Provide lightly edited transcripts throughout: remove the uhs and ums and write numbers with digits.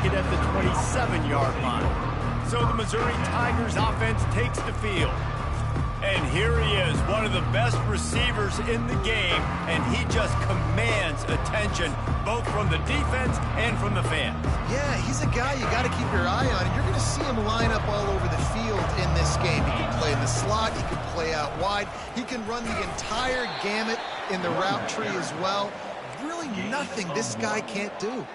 pocket at the 27-yard line. So the Missouri Tigers offense takes the field. And here he is, one of the best receivers in the game, and he just commands attention, both from the defense and from the fans. Yeah, he's a guy you got to keep your eye on, and you're going to see him line up all over the field in this game. He can play in the slot, he can play out wide, he can run the entire gamut in the route tree as well. Really nothing this guy can't do.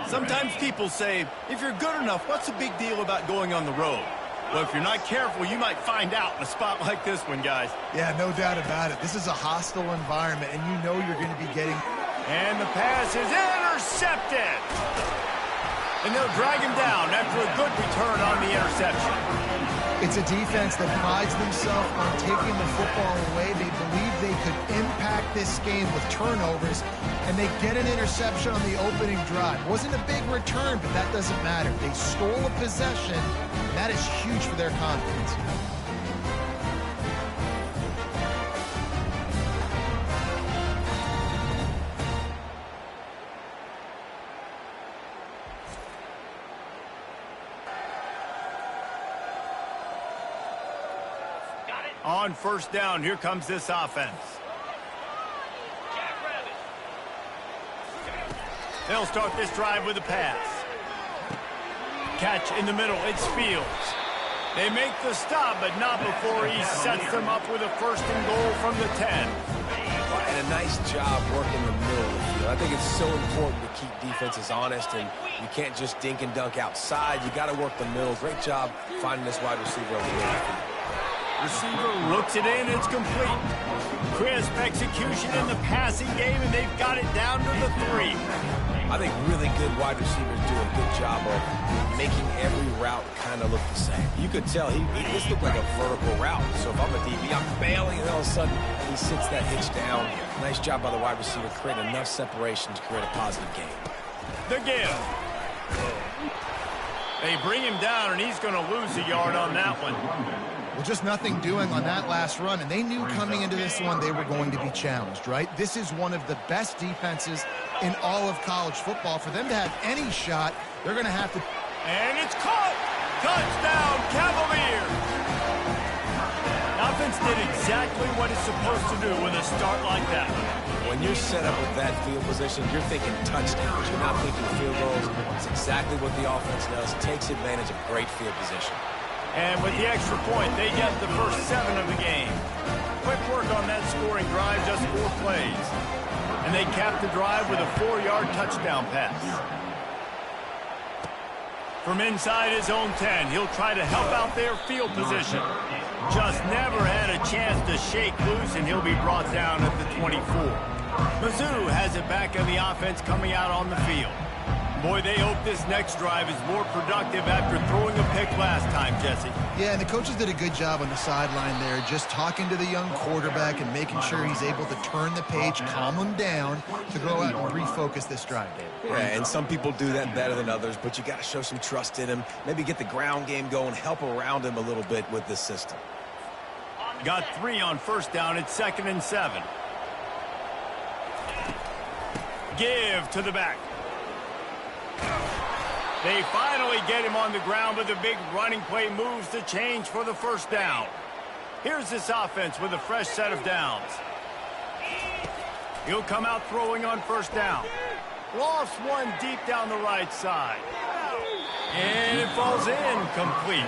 Sometimes people say, if you're good enough, what's the big deal about going on the road? Well, if you're not careful, you might find out in a spot like this one, guys. Yeah, no doubt about it. This is a hostile environment, and you know you're going to be getting... And the pass is intercepted. And they'll drag him down after a good return on the interception. It's a defense that prides themselves on taking the football away. They believe they could impact this game with turnovers, and they get an interception on the opening drive. Wasn't a big return, but that doesn't matter. They stole a possession. That is huge for their confidence. On first down, here comes this offense. They'll start this drive with a pass. Catch in the middle, it's Fields. They make the stop, but not before he sets them up with a first and goal from the 10. And a nice job working the middle of the field. I think it's so important to keep defenses honest, and you can't just dink and dunk outside. You got to work the middle. Great job finding this wide receiver on the middle of the field. Receiver looks it in, it's complete. Crisp execution in the passing game, and they've got it down to the 3. I think really good wide receivers do a good job of making every route kind of look the same. You could tell this looked like a vertical route. So if I'm a DB, I'm bailing, and all of a sudden he sits that hitch down. Nice job by the wide receiver, creating enough separation to create a positive game. The give. They bring him down, and he's going to lose a yard on that one. Well, just nothing doing on that last run, and they knew coming into this one they were going to be challenged, right? This is one of the best defenses in all of college football. For them to have any shot, they're going to have to... And it's caught! Touchdown, Cavaliers! Offense did exactly what it's supposed to do with a start like that. When you're set up with that field position, you're thinking touchdowns. You're not thinking field goals. It's exactly what the offense does. Takes advantage of great field position. And with the extra point, they get the first 7 of the game. Quick work on that scoring drive, just 4 plays. And they cap the drive with a 4-yard touchdown pass. From inside his own 10, he'll try to help out their field position. Just never had a chance to shake loose, and he'll be brought down at the 24. Mizzou has it back on the offense coming out on the field. Boy, they hope this next drive is more productive after throwing a pick last time, Jesse. Yeah, and the coaches did a good job on the sideline there, just talking to the young quarterback and making sure he's able to turn the page, calm him down to go out and refocus this drive. Yeah, and some people do that better than others, but you got to show some trust in him. Maybe get the ground game going, help around him a little bit with this system. Got 3 on first down. It's 2nd and 7. Give to the back. They finally get him on the ground, but the big running play moves the change for the first down. Here's this offense with a fresh set of downs. He'll come out throwing on first down. Lost one deep down the right side. And it falls in complete.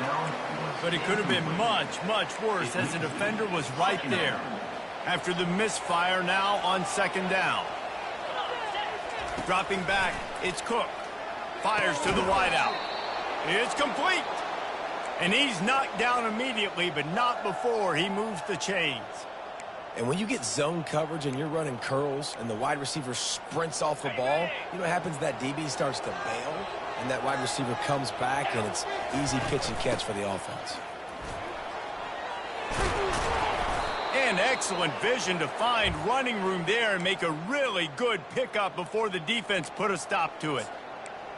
But it could have been much, much worse as the defender was right there. After the misfire, now on 2nd down. Dropping back, it's Cook. Fires to the wideout. It's complete. And he's knocked down immediately, but not before he moves the chains. And when you get zone coverage and you're running curls and the wide receiver sprints off the ball, you know what happens? That DB starts to bail, and that wide receiver comes back, and it's easy pitch and catch for the offense. And excellent vision to find running room there and make a really good pickup before the defense put a stop to it.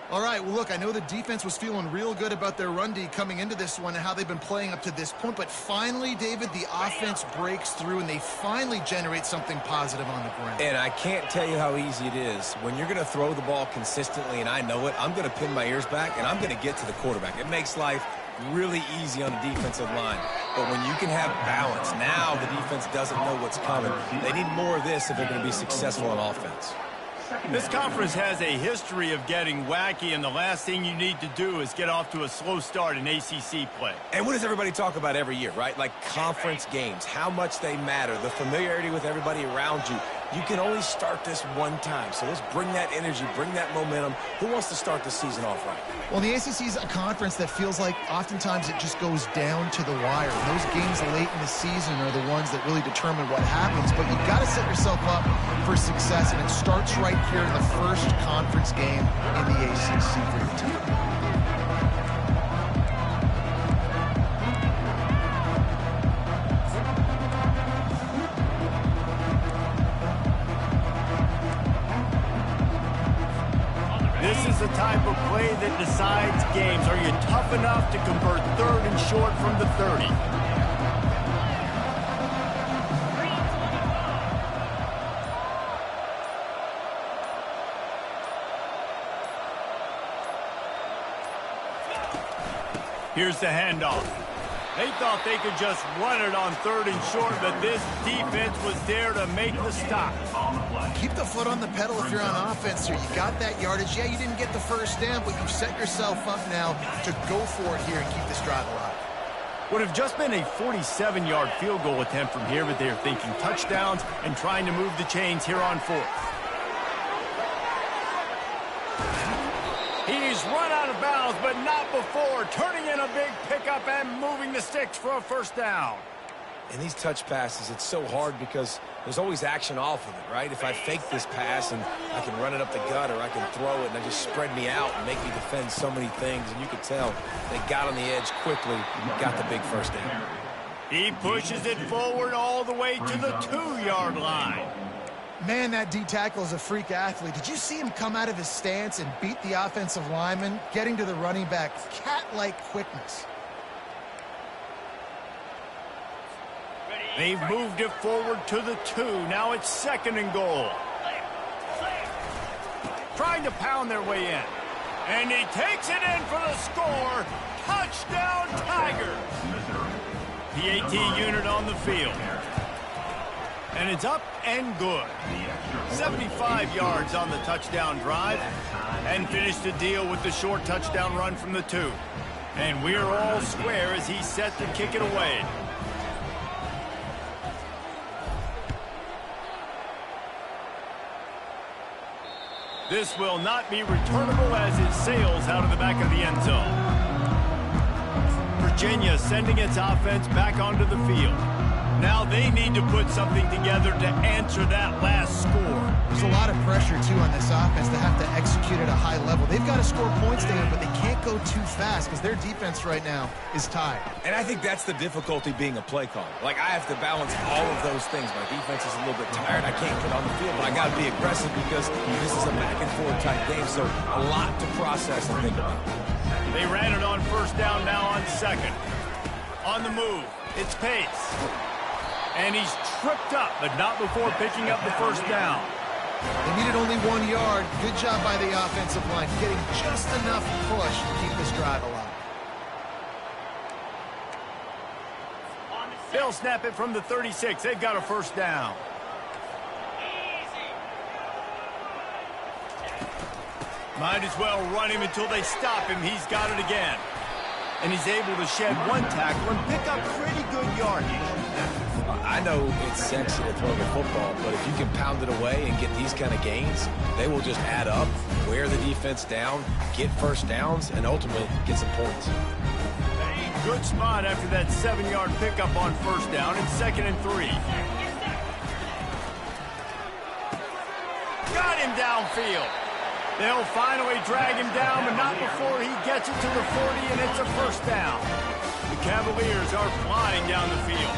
All right, well, look, I know the defense was feeling real good about their run D coming into this one and how they've been playing up to this point, but finally, David, the offense breaks through and they finally generate something positive on the ground. And I can't tell you how easy it is. When you're going to throw the ball consistently, and I know it, I'm going to pin my ears back, and I'm going to get to the quarterback. It makes life really easy on the defensive line. But when you can have balance, now the defense doesn't know what's coming. They need more of this if they're going to be successful on offense. This conference has a history of getting wacky, and the last thing you need to do is get off to a slow start in ACC play. And what does everybody talk about every year, right? Like conference games, how much they matter, the familiarity with everybody around you. You can only start this one time, so let's bring that energy, bring that momentum. Who wants to start the season off right? Well, the ACC is a conference that feels like oftentimes it just goes down to the wire. Those games late in the season are the ones that really determine what happens, but you've got to set yourself up for success, and it starts right here in the first conference game in the ACC for your team. This is the type of play that decides games. Are you tough enough to convert 3rd and short from the 30? Here's the handoff. They thought they could just run it on 3rd and short, but this defense was there to make the stop. Keep the foot on the pedal if you're on offense here. You got that yardage. Yeah, you didn't get the first down, but you've set yourself up now to go for it here and keep this drive alive. Would have just been a 47-yard field goal attempt from here, but they're thinking touchdowns and trying to move the chains here on 4th. He's run out of bounds, but not before. Turning in a big pickup and moving the sticks for a first down. In these touch passes, it's so hard because there's always action off of it, right? If I fake this pass and I can run it up the gut, or I can throw it and I just spread me out and make me defend so many things, and you can tell they got on the edge quickly and got the big first down. He pushes it forward all the way to the 2-yard line. Man, that D-tackle is a freak athlete. Did you see him come out of his stance and beat the offensive lineman, getting to the running back? Cat-like quickness. They've moved it forward to the 2. Now it's 2nd and goal. Trying to pound their way in. And he takes it in for the score. Touchdown, Tigers. The AT unit on the field. And it's up and good. 75 yards on the touchdown drive. And finished the deal with the short touchdown run from the 2. And we're all square as he's set to kick it away. This will not be returnable as it sails out of the back of the end zone. Virginia sending its offense back onto the field. Now they need to put something together to answer that last score. There's a lot of pressure, too, on this offense. They have to execute at a high level. They've got to score points there, but they can't go too fast because their defense right now is tied. And I think that's the difficulty being a play caller. Like, I have to balance all of those things. My defense is a little bit tired. I can't get on the field, but I got to be aggressive because this is a back-and-forth type game, so a lot to process and think about. They ran it on 1st down, now on 2nd. On the move, it's Pace. And he's tripped up, but not before picking up the 1st down. They needed only 1 yard. Good job by the offensive line, getting just enough push to keep this drive alive. They'll snap it from the 36. They've got a 1st down. Might as well run him until they stop him. He's got it again. And he's able to shed 1 tackle and pick up pretty good yardage. I know it's sexy to throw the football, but if you can pound it away and get these kind of gains, they will just add up, wear the defense down, get 1st downs, and ultimately get some points. Good spot after that 7-yard pickup on 1st down and 2nd and 3. Got him downfield. They'll finally drag him down, but not before he gets it to the 40, and it's a 1st down. The Cavaliers are flying down the field.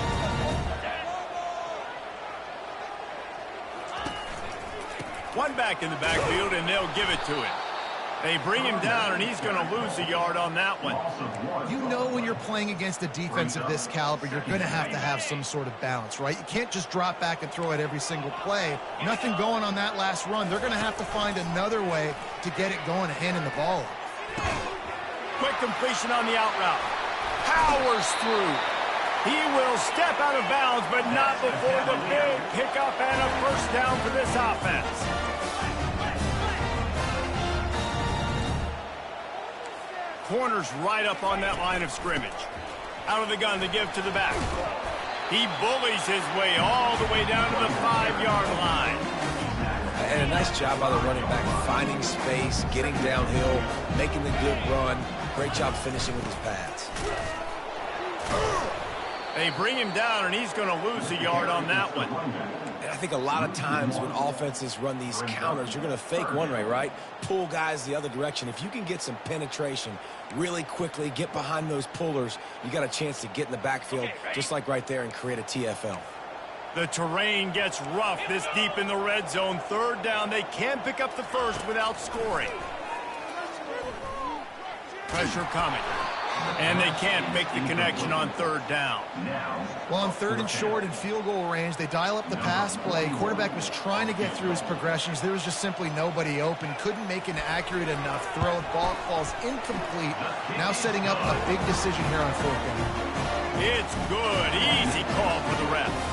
One back in the backfield, and they'll give it to him. They bring him down, and he's going to lose a yard on that one. You know when you're playing against a defense of this caliber, you're going to have some sort of balance, right? You can't just drop back and throw it every single play. Nothing going on that last run. They're going to have to find another way to get it going and handing the ball up. Quick completion on the out route. Powers through. He will step out of bounds, but not before the big pickup and a first down for this offense. Corner's right up on that line of scrimmage. Out of the gun to give to the back. He bullies his way all the way down to the 5-yard line. And a nice job by the running back, finding space, getting downhill, making the good run. Great job finishing with his pads. They bring him down, and he's going to lose a yard on that one. And I think a lot of times when offenses run these counters, you're going to fake one way, right? Pull guys the other direction. If you can get some penetration really quickly, get behind those pullers, you got a chance to get in the backfield, just like right there, and create a TFL. The terrain gets rough this deep in the red zone. Third down, they can pick up the first without scoring. Pressure coming. And they can't make the connection on third down. Well, on third and short and field goal range, they dial up the pass play. Quarterback was trying to get through his progressions. There was just simply nobody open. Couldn't make an accurate enough throw. The ball falls incomplete. Now setting up a big decision here on fourth down. It's good. Easy call for the refs.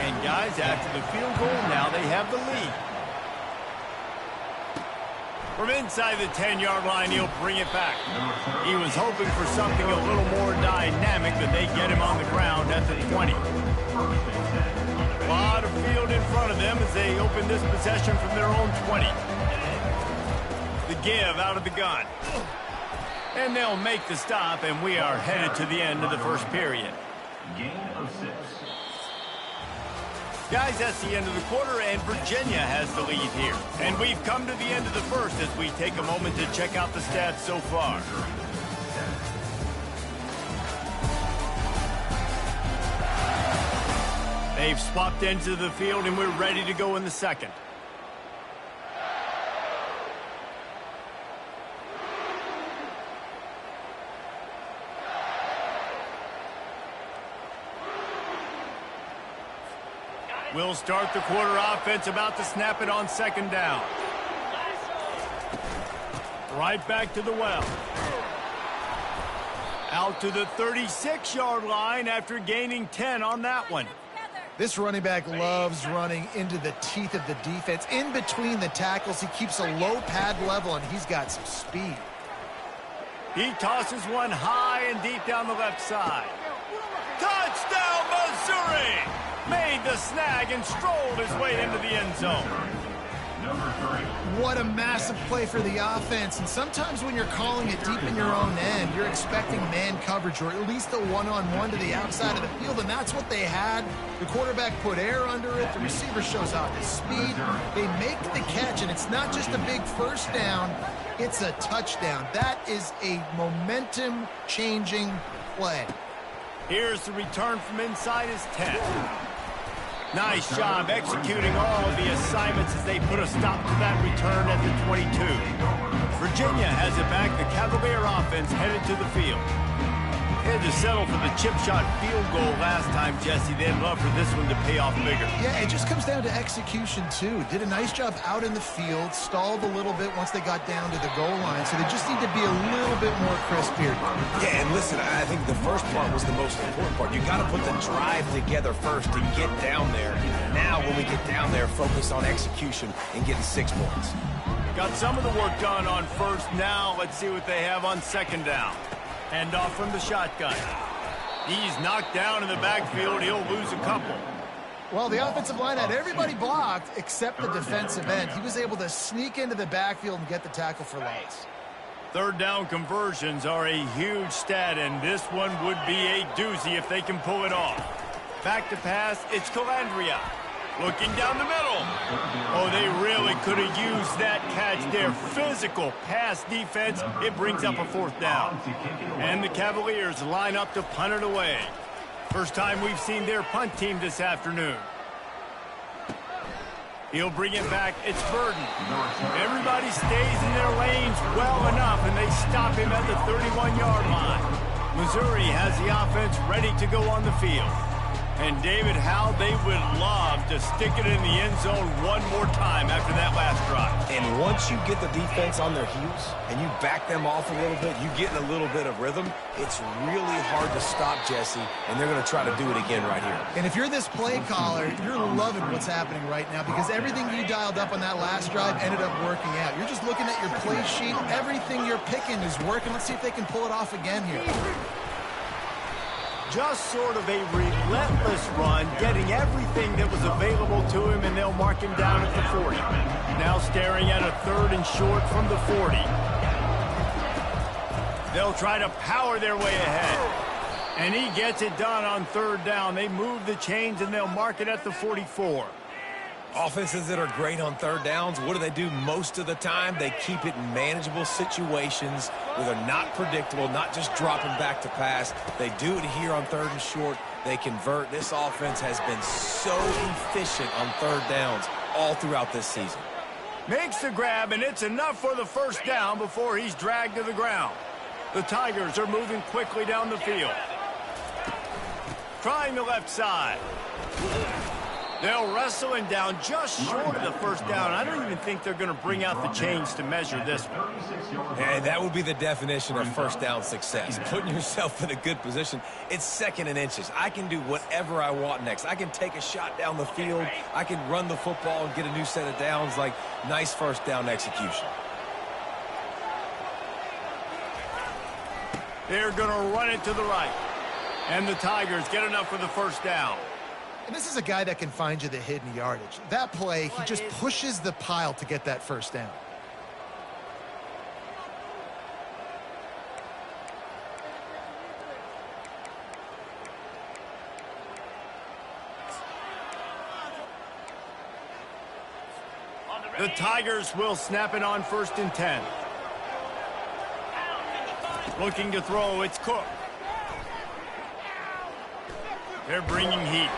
And guys, after the field goal, now they have the lead. From inside the 10-yard line, he'll bring it back. He was hoping for something a little more dynamic, but they get him on the ground at the 20. A lot of field in front of them as they open this possession from their own 20. The give out of the gun. And they'll make the stop, and we are headed to the end of the first period. Gain of 6. Guys, that's the end of the quarter, and Virginia has the lead here. And we've come to the end of the first as we take a moment to check out the stats so far. They've swapped ends of the field, and we're ready to go in the second. We'll start the quarter offense, about to snap it on second down. Right back to the well. Out to the 36-yard line after gaining 10 on that one. This running back loves running into the teeth of the defense. In between the tackles, he keeps a low pad level, and he's got some speed. He tosses one high and deep down the left side. Touchdown, Missouri! Made the snag and strolled his way into the end zone. What a massive play for the offense. And sometimes when you're calling it deep in your own end, you're expecting man coverage or at least a one-on-one to the outside of the field, and that's what they had. The quarterback put air under it. The receiver shows off his speed. They make the catch, and it's not just a big first down. It's a touchdown. That is a momentum-changing play. Here's the return from inside his 10. Nice job executing all of the assignments as they put a stop to that return at the 22. Virginia has it back. The Cavalier offense headed to the field. Had to settle for the chip shot field goal last time, Jesse. They'd love for this one to pay off bigger. Yeah, it just comes down to execution, too. Did a nice job out in the field, stalled a little bit once they got down to the goal line, so they just need to be a little bit more crisp here. Yeah, and listen, I think the first part was the most important part. You got to put the drive together first to get down there. Now, when we get down there, focus on execution and getting 6 points. Got some of the work done on first. Now, let's see what they have on second down. Hand off from the shotgun. He's knocked down in the backfield. He'll lose a couple. Well, the offensive line had everybody blocked except the defensive end. He was able to sneak into the backfield and get the tackle for loss. Third down conversions are a huge stat, and this one would be a doozy if they can pull it off. Back to pass, it's Calandria. Looking down the middle. Oh, they really could have used that catch there. Physical pass defense. It brings up a fourth down. And the Cavaliers line up to punt it away. First time we've seen their punt team this afternoon. He'll bring it back. It's Burden. Everybody stays in their lanes well enough, and they stop him at the 31-yard line. Missouri has the offense ready to go on the field. And, David, how they would love to stick it in the end zone one more time after that last drive. And once you get the defense on their heels and you back them off a little bit, you get in a little bit of rhythm, it's really hard to stop, Jesse, and they're going to try to do it again right here. And if you're this play caller, you're loving what's happening right now because everything you dialed up on that last drive ended up working out. You're just looking at your play sheet. Everything you're picking is working. Let's see if they can pull it off again here. Just sort of a relentless run, getting everything that was available to him, and they'll mark him down at the 40. Now staring at a 3rd and short from the 40. They'll try to power their way ahead. And he gets it done on 3rd down. They move the chains, and they'll mark it at the 44. Offenses that are great on 3rd downs, what do most of the time? They keep it in manageable situations where they're not predictable, not just dropping back to pass. They do it here on 3rd and short. They convert. This offense has been so efficient on 3rd downs all throughout this season. Makes the grab, and it's enough for the 1st down before he's dragged to the ground. The Tigers are moving quickly down the field. Trying the left side. They'll wrestle him down just short of the 1st down. I don't even think they're going to bring out the chains to measure this one. And that would be the definition of 1st down success. Putting yourself in a good position. It's 2nd and inches. I can do whatever I want next. I can take a shot down the field. I can run the football and get a new set of downs. Like, nice 1st down execution. They're going to run it to the right. And the Tigers get enough for the 1st down. And this is a guy that can find you the hidden yardage. That play, he just pushes the pile to get that 1st down. The Tigers will snap it on 1st and 10. Looking to throw, it's Cook. They're bringing heat.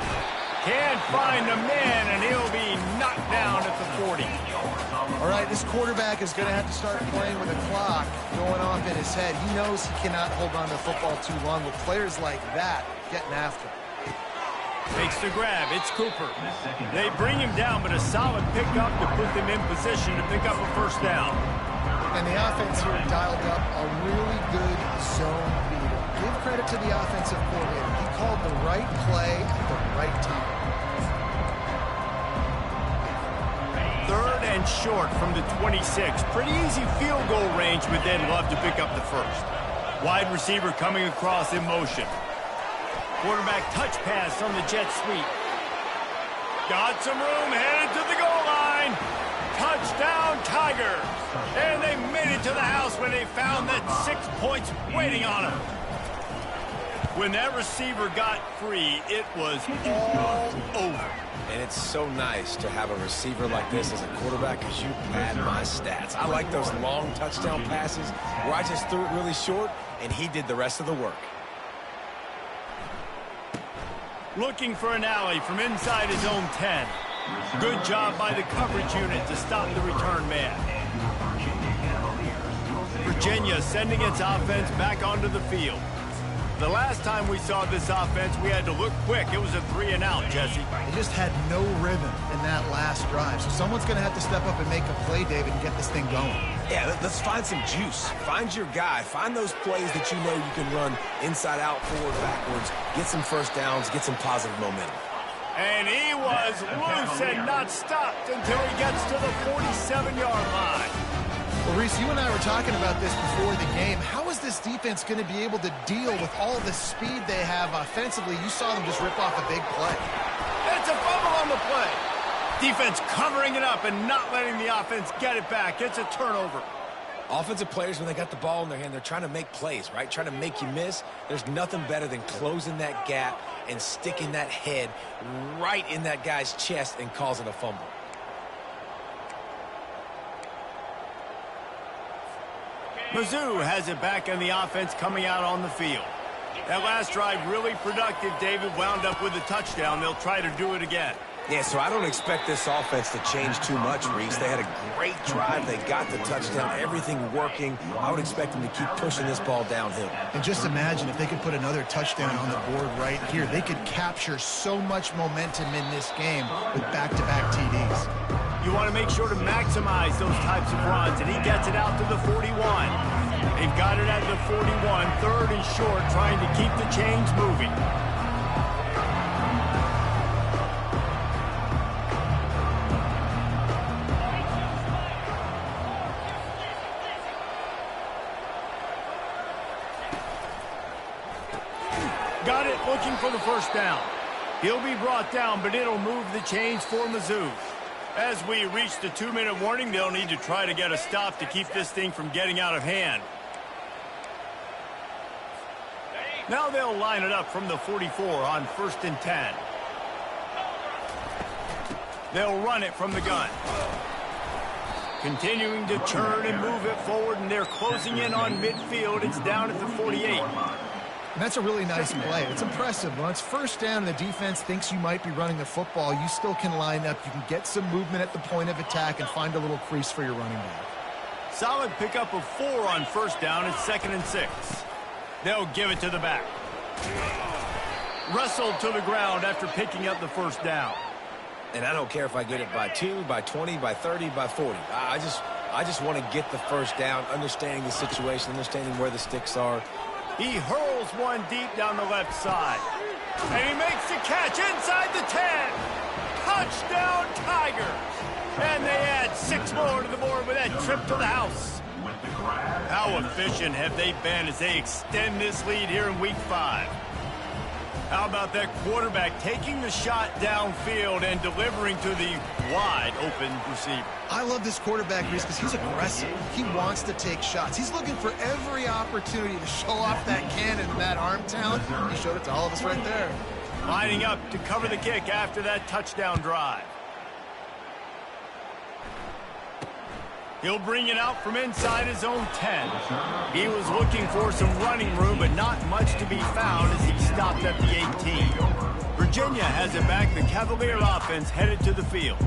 Can't find a man, and he'll be knocked down at the 40. All right, this quarterback is going to have to start playing with a clock going off in his head. He knows he cannot hold on to the football too long with players like that getting after him. Makes the grab. It's Cooper. They bring him down, but a solid pickup to put them in position to pick up a 1st down. And the offense here dialed up a really good zone beater. Give credit to the offensive coordinator. He called the right play at the right time. 3rd and short from the 26. Pretty easy field goal range, but they'd love to pick up the 1st. Wide receiver coming across in motion. Quarterback touch pass on the jet sweep. Got some room, headed to the goal line. Touchdown, Tigers. And they made it to the house when they found that 6 points waiting on them. When that receiver got free, it was all over. And it's so nice to have a receiver like this as a quarterback because you pad my stats. I like those long touchdown passes where I just threw it really short and he did the rest of the work. Looking for an alley from inside his own 10. Good job by the coverage unit to stop the return man. Virginia sending its offense back onto the field. The last time we saw this offense, we had to look quick. It was a 3-and-out, Jesse. They just had no rhythm in that last drive. So someone's going to have to step up and make a play, David, and get this thing going. Yeah, let's find some juice. Find your guy. Find those plays that you know you can run inside out, forward, backwards. Get some 1st downs. Get some positive momentum. And he was loose and not stopped until he gets to the 47-yard line. Well, Reese, you and I were talking about this before the game. How is this defense going to be able to deal with all the speed they have offensively? You saw them just rip off a big play. It's a fumble on the play. Defense covering it up and not letting the offense get it back. It's a turnover. Offensive players, when they got the ball in their hand, they're trying to make plays, right? Trying to make you miss. There's nothing better than closing that gap and sticking that head right in that guy's chest and causing a fumble. Mizzou has it back on the offense coming out on the field. That last drive really productive. David wound up with a touchdown. They'll try to do it again. Yeah, so I don't expect this offense to change too much, Reese. They had a great drive. They got the touchdown, everything working. I would expect them to keep pushing this ball downhill. And just imagine if they could put another touchdown on the board right here. They could capture so much momentum in this game with back-to-back TDs. You want to make sure to maximize those types of runs, and he gets it out to the 41. They've got it at the 41, third and short, trying to keep the chains moving. Got it, looking for the first down. He'll be brought down, but it'll move the chains for Mizzou. As we reach the 2-minute warning, they'll need to try to get a stop to keep this thing from getting out of hand. Now they'll line it up from the 44 on 1st and 10. They'll run it from the gun. Continuing to turn and move it forward, and they're closing in on midfield. It's down at the 48. And that's a really nice play. It's impressive. When it's first down and the defense thinks you might be running the football, you still can line up. You can get some movement at the point of attack and find a little crease for your running back. Solid pickup of 4 on first down. It's 2nd and 6. They'll give it to the back. Wrestled to the ground after picking up the first down. And I don't care if I get it by 2, by 20, by 30, by 40. I just want to get the first down, understanding the situation, understanding where the sticks are. He hurls one deep down the left side. And he makes the catch inside the 10. Touchdown, Tigers. And they add 6 more to the board with that trip to the house. How efficient have they been as they extend this lead here in Week 5? How about that quarterback taking the shot downfield and delivering to the wide-open receiver? I love this quarterback, Reese, because he's aggressive. He wants to take shots. He's looking for every opportunity to show off that cannon and that arm talent. He showed it to all of us right there. Lining up to cover the kick after that touchdown drive. He'll bring it out from inside his own 10. He was looking for some running room, but not much to be found as he stopped at the 18. Virginia has it back. The Cavalier offense headed to the field.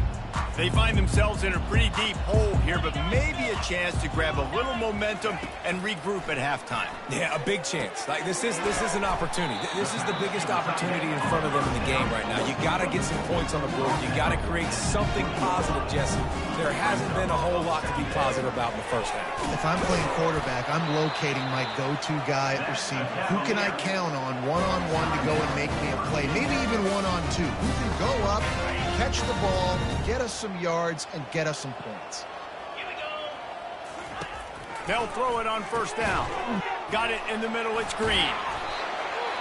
They find themselves in a pretty deep hole here, but maybe a chance to grab a little momentum and regroup at halftime. Yeah, a big chance. Like this is an opportunity. This is the biggest opportunity in front of them in the game right now. You got to get some points on the board. You got to create something positive, Jesse. There hasn't been a whole lot to be positive about in the first half. If I'm playing quarterback, I'm locating my go-to guy at receiver. Who can I count on one-on-one to go and make me a play? Maybe even one-on-two. Who can go up, catch the ball, get us some yards, and get us some points. They'll throw it on first down. Got it in the middle. It's Green.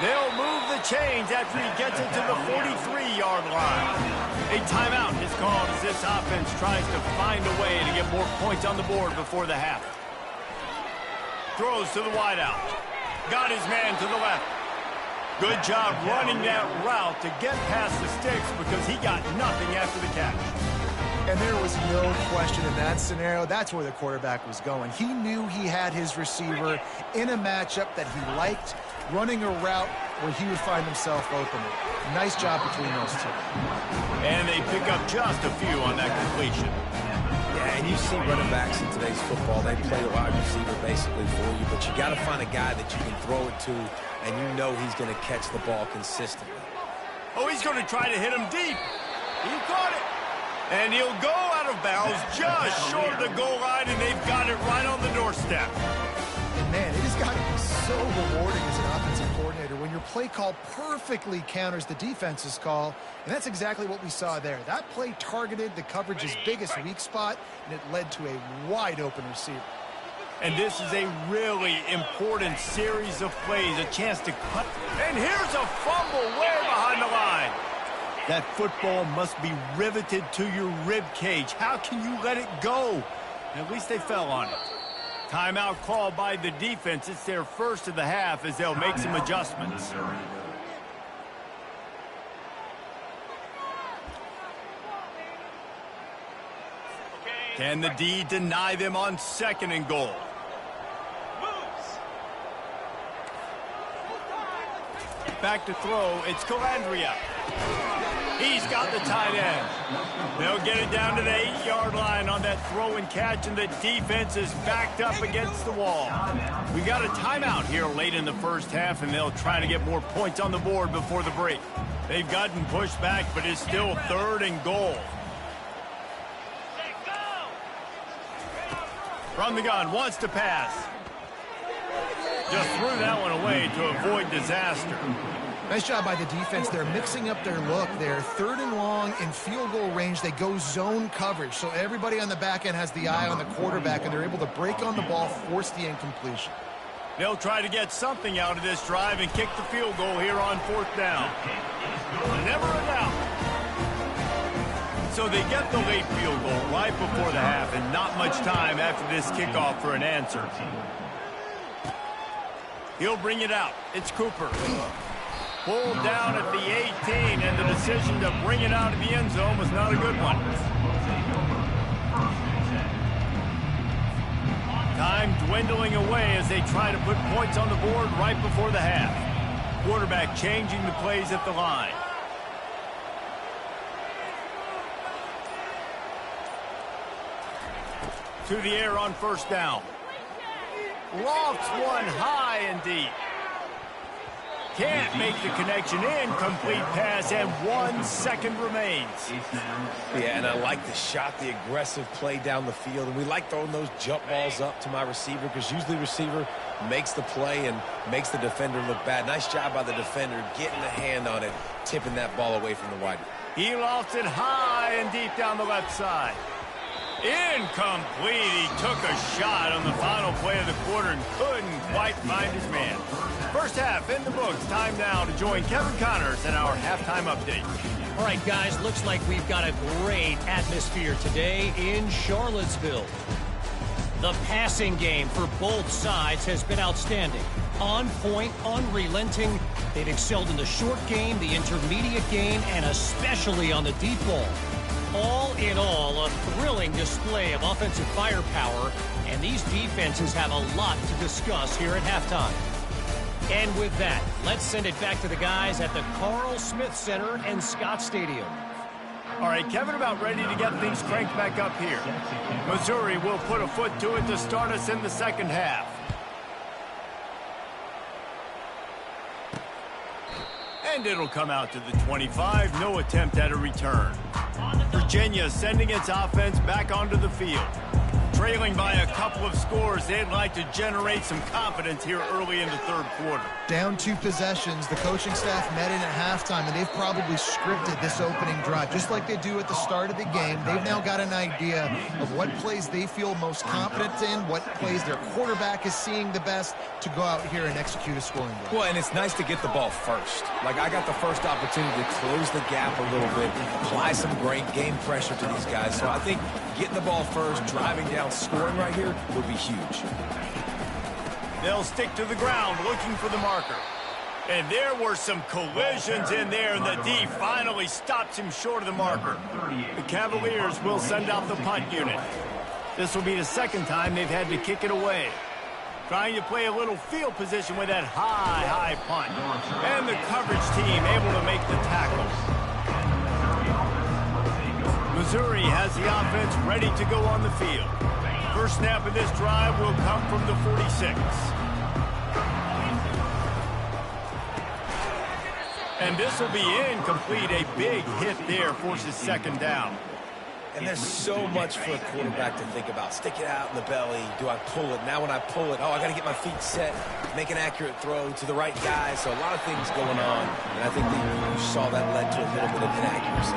They'll move the chains after he gets it to the 43-yard line. A timeout is called as this offense tries to find a way to get more points on the board before the half. Throws to the wideout. Got his man to the left. Good job running that route to get past the sticks because he got nothing after the catch. And there was no question in that scenario. That's where the quarterback was going. He knew he had his receiver in a matchup that he liked, running a route where he would find himself open. Nice job between those two. And they pick up just a few on that completion. Yeah, and you see running backs in today's football, they play a wide receiver basically for you, but you got to find a guy that you can throw it to, and you know he's going to catch the ball consistently. Oh, he's going to try to hit him deep. He caught it. And he'll go out of bounds just short of the goal line, and they've got it right on the doorstep. And man, it has got to be so rewarding as an offensive coordinator when your play call perfectly counters the defense's call, and that's exactly what we saw there. That play targeted the coverage's biggest weak spot, and it led to a wide-open receiver. And this is a really important series of plays, a chance to cut. And here's a fumble way behind the line. That football must be riveted to your rib cage. How can you let it go? At least they fell on it. Timeout called by the defense. It's their first of the half as they'll make some adjustments. Can the D deny them on 2nd and goal? Back to throw. It's Calandria. He's got the tight end. They'll get it down to the 8-yard line on that throw and catch, and the defense is backed up against the wall. We got a timeout here late in the first half, and they'll try to get more points on the board before the break. They've gotten pushed back, but it's still 3rd and goal. From the gun, wants to pass. Just threw that one away to avoid disaster. Nice job by the defense. They're mixing up their look. They're 3rd and long in field goal range. They go zone coverage. So everybody on the back end has the eye on the quarterback, and they're able to break on the ball, force the incompletion. They'll try to get something out of this drive and kick the field goal here on 4th down. Never a doubt. So they get the late field goal right before the half, and not much time after this kickoff for an answer. He'll bring it out. It's Cooper. Pulled down at the 18, and the decision to bring it out of the end zone was not a good one. Time dwindling away as they try to put points on the board right before the half. Quarterback changing the plays at the line. To the air on 1st down. Lofts one high and deep. Can't make the connection. Incomplete pass, and 1 second remains. Yeah, and I like the shot, the aggressive play down the field. And we like throwing those jump balls up to my receiver, because usually receiver makes the play and makes the defender look bad. Nice job by the defender getting a hand on it, tipping that ball away from the wide. He lofts it high and deep down the left side. Incomplete. He took a shot on the final play of the quarter and couldn't quite find his man. First half in the books. Time now to join Kevin Connors in our halftime update. All right, guys, looks like we've got a great atmosphere today in Charlottesville. The passing game for both sides has been outstanding. On point, unrelenting. They've excelled in the short game, the intermediate game, and especially on the deep ball. All in all, a thrilling display of offensive firepower, and these defenses have a lot to discuss here at halftime. And with that, let's send it back to the guys at the Carl Smith Center and Scott Stadium. All right, Kevin, about ready to get things cranked back up here. Missouri will put a foot to it to start us in the second half. And it'll come out to the 25. No attempt at a return. Virginia sending its offense back onto the field. Trailing by a couple of scores, they'd like to generate some confidence here early in the 3rd quarter. Down 2 possessions, the coaching staff met in at halftime, and they've probably scripted this opening drive. Just like they do at the start of the game, they've now got an idea of what plays they feel most confident in, what plays their quarterback is seeing the best to go out here and execute a scoring drive. Well, and it's nice to get the ball first. Like, I got the first opportunity to close the gap a little bit, apply some great game pressure to these guys. So I think getting the ball first, driving down, scoring right here would be huge. They'll stick to the ground looking for the marker. And there were some collisions in there, and the D finally stops him short of the marker. The Cavaliers will send out the punt unit. This will be the 2nd time they've had to kick it away. Trying to play a little field position with that high punt. And the coverage team able to make the tackle. Missouri has the offense ready to go on the field. First snap of this drive will come from the 46. And this will be incomplete. A big hit there forces 2nd down. And there's so much for a quarterback to think about. Stick it out in the belly. Do I pull it? Now when I pull it, I got to get my feet set, make an accurate throw to the right guy. So a lot of things going on. And I think that you saw that led to a little bit of inaccuracy.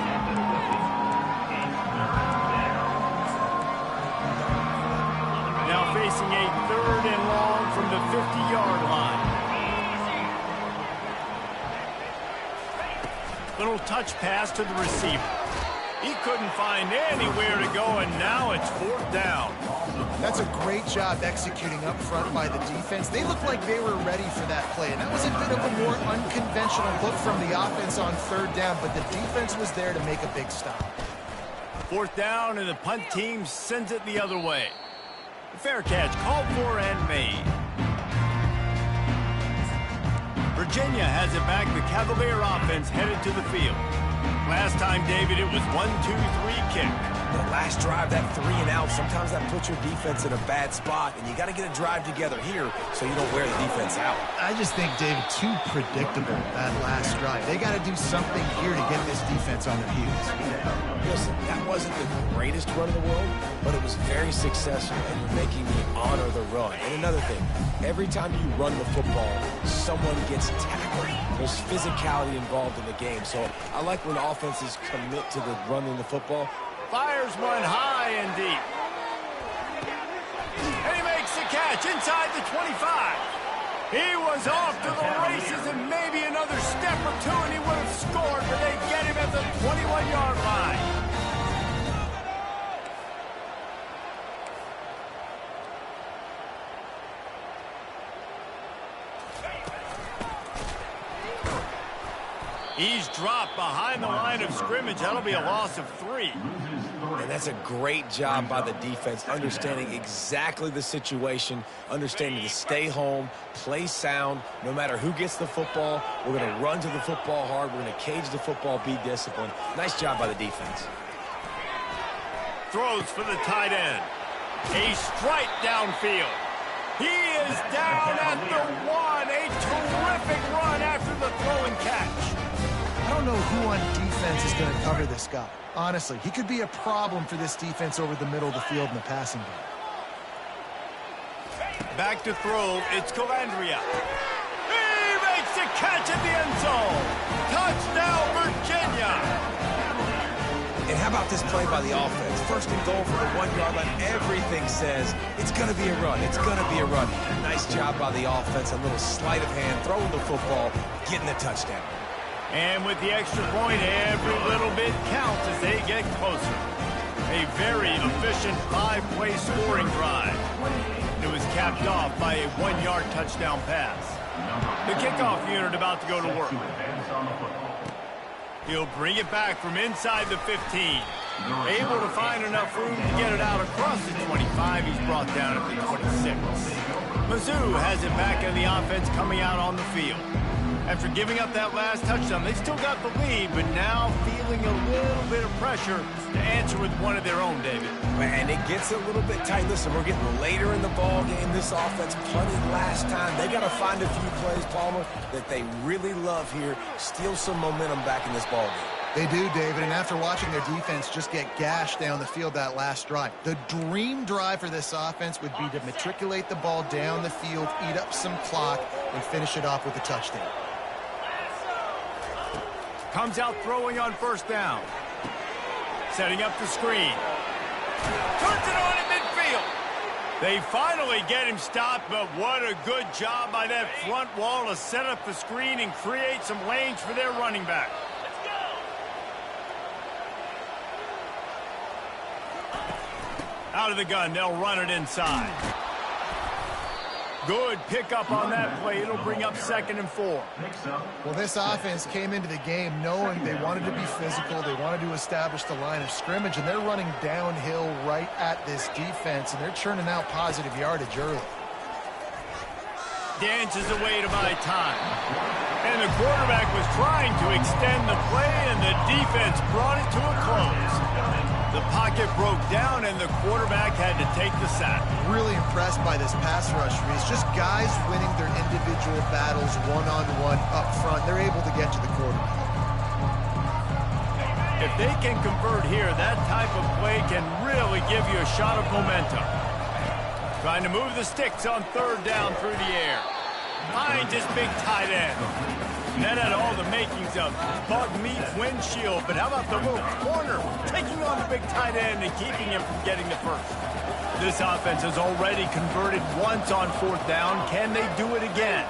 Now facing a 3rd and long from the 50-yard line. Little touch pass to the receiver. He couldn't find anywhere to go, and now it's 4th down. That's a great job executing up front by the defense. They looked like they were ready for that play, and that was a bit of a more unconventional look from the offense on 3rd down, but the defense was there to make a big stop. 4th down, and the punt team sends it the other way. Fair catch called for and made. Virginia has it back. The Cavalier offense headed to the field. Last time, David, it was 1-2-3 kick. The last drive, that 3 and out, sometimes that puts your defense in a bad spot, and you got to get a drive together here so you don't wear the defense out. I just think, David, too predictable, that last drive. They got to do something here to get this defense on their heels. Listen, that wasn't the greatest run in the world, but it was very successful, and you're making me honor the run. And another thing, every time you run the football, someone gets tackled. There's physicality involved in the game, so I like when offenses commit to the running the football. Fires one high and deep. And he makes the catch inside the 25. He was off to the races and maybe another step or two and he would have scored, but they get him at the 21-yard line. He's dropped behind the line of scrimmage. That'll be a loss of 3. And that's a great job by the defense, understanding exactly the situation, understanding to stay home, play sound. No matter who gets the football, we're going to run to the football hard. We're going to cage the football, be disciplined. Nice job by the defense. Throws for the tight end. A strike downfield. He is down at the 1. A terrific run after the throw and catch. I don't know who on defense is going to cover this guy. Honestly, he could be a problem for this defense over the middle of the field in the passing game. Back to throw, it's Calandria. He makes a catch at the end zone. Touchdown, Virginia. And how about this play by the offense? First and goal for the 1-yard line. Everything says it's going to be a run. It's going to be a run. Nice job by the offense. A little sleight of hand, throwing the football, getting the touchdown. And with the extra point, every little bit counts as they get closer. A very efficient 5-play scoring drive. It was capped off by a 1-yard touchdown pass. The kickoff unit about to go to work. He'll bring it back from inside the 15. Able to find enough room to get it out across the 25. He's brought down at the 26. Mizzou has it back in the offense coming out on the field. After giving up that last touchdown, they still got the lead, but now feeling a little bit of pressure to answer with one of their own, David. And it gets a little bit tight. Listen, we're getting later in the ball game. This offense punted last time. They got to find a few plays, Palmer, that they really love here. Steal some momentum back in this ball game. They do, David, and after watching their defense just get gashed down the field that last drive, the dream drive for this offense would be to matriculate the ball down the field, eat up some clock, and finish it off with a touchdown. Comes out throwing on first down. Setting up the screen. Turns it on at midfield. They finally get him stopped, but what a good job by that front wall to set up the screen and create some lanes for their running back. Let's go. Out of the gun, they'll run it inside. Good pickup on that play. It'll bring up 2nd and 4. Well, this offense came into the game knowing they wanted to be physical. They wanted to establish the line of scrimmage, and they're running downhill right at this defense, and they're churning out positive yardage early. Dances away to buy time. And the quarterback was trying to extend the play, and the defense brought it to a close. The pocket broke down, and the quarterback had to take the sack. Really impressed by this pass rush, Reese. Just guys winning their individual battles one-on-one up front. They're able to get to the quarterback. If they can convert here, that type of play can really give you a shot of momentum. Trying to move the sticks on 3rd down through the air. Finds his big tight end. That had all the makings of bug meets windshield, but how about the little corner taking on the big tight end and keeping him from getting the first? This offense has already converted once on 4th down. Can they do it again?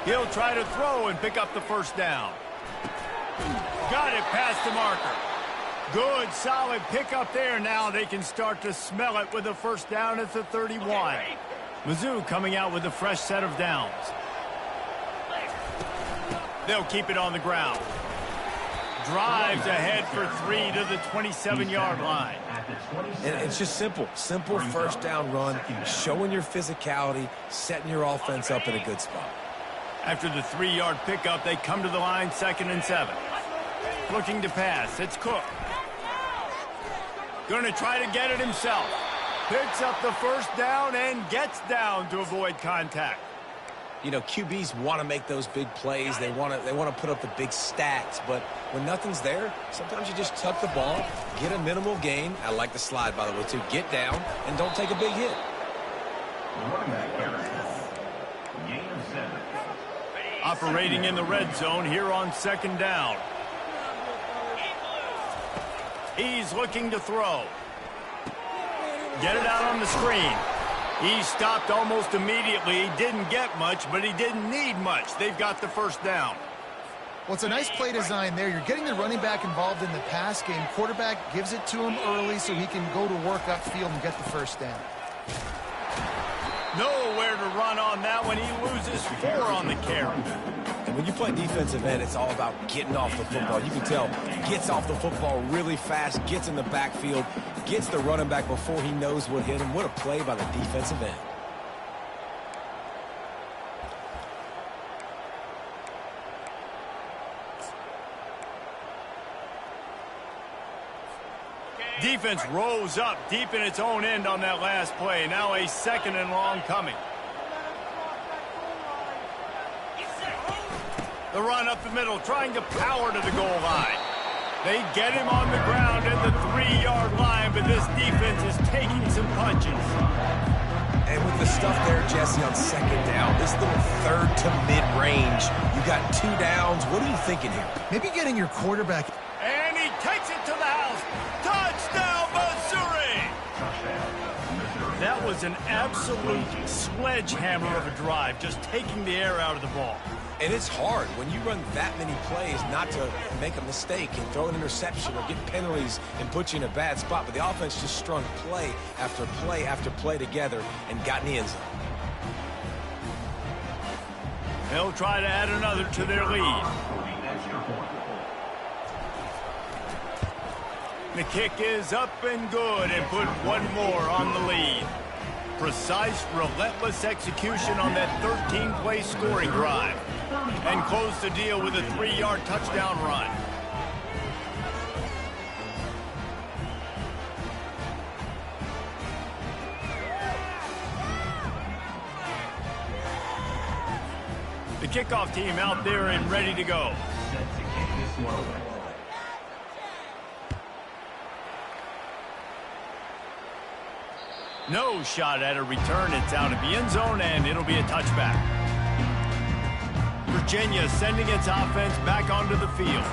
He'll try to throw and pick up the first down. Got it past the marker. Good, solid pickup there. Now they can start to smell it with a first down at the 31. Mizzou coming out with a fresh set of downs. They'll keep it on the ground. Drives ahead for 3 to the 27-yard line. And it's just simple. Simple first down run, showing your physicality, setting your offense up in a good spot. After the 3-yard pickup, they come to the line, 2nd and 7. Looking to pass. It's Cook. Going to try to get it himself. Picks up the first down and gets down to avoid contact. You know, QBs want to make those big plays. They want to put up the big stats. But when nothing's there, sometimes you just tuck the ball, get a minimal gain. I like the slide, by the way, too. Get down and don't take a big hit. Operating in the red zone here on 2nd down. He's looking to throw. Get it out on the screen. He stopped almost immediately. He didn't get much, but he didn't need much. They've got the first down. Well, it's a nice play design there. You're getting the running back involved in the pass game. Quarterback gives it to him early so he can go to work upfield and get the first down. Nowhere to run on that one. He loses 4 on the carry. And when you play defensive end, it's all about getting off the football. You can tell, gets off the football really fast, gets in the backfield, gets the running back before he knows what hit him. What a play by the defensive end. Defense rose up deep in its own end on that last play. Now a 2nd and long coming. The run up the middle, trying to power to the goal line. They get him on the ground at the 3-yard line, but this defense is taking some punches. And with the stuff there, Jesse, on 2nd down, this little 3rd to mid-range, you got 2 downs. What are you thinking here? Maybe getting your quarterback. And he takes it to the house. Touchdown, Missouri! That was an absolute sledgehammer of a drive, just taking the air out of the ball. And it's hard when you run that many plays not to make a mistake and throw an interception or get penalties and put you in a bad spot. But the offense just strung play after play after play together and got in the end zone. They'll try to add another to their lead. The kick is up and good and put one more on the lead. Precise, relentless execution on that 13-play scoring drive. And close the deal with a 3-yard touchdown run. The kickoff team out there and ready to go. No shot at a return. It's out of the end zone, and it'll be a touchback. Virginia sending its offense back onto the field.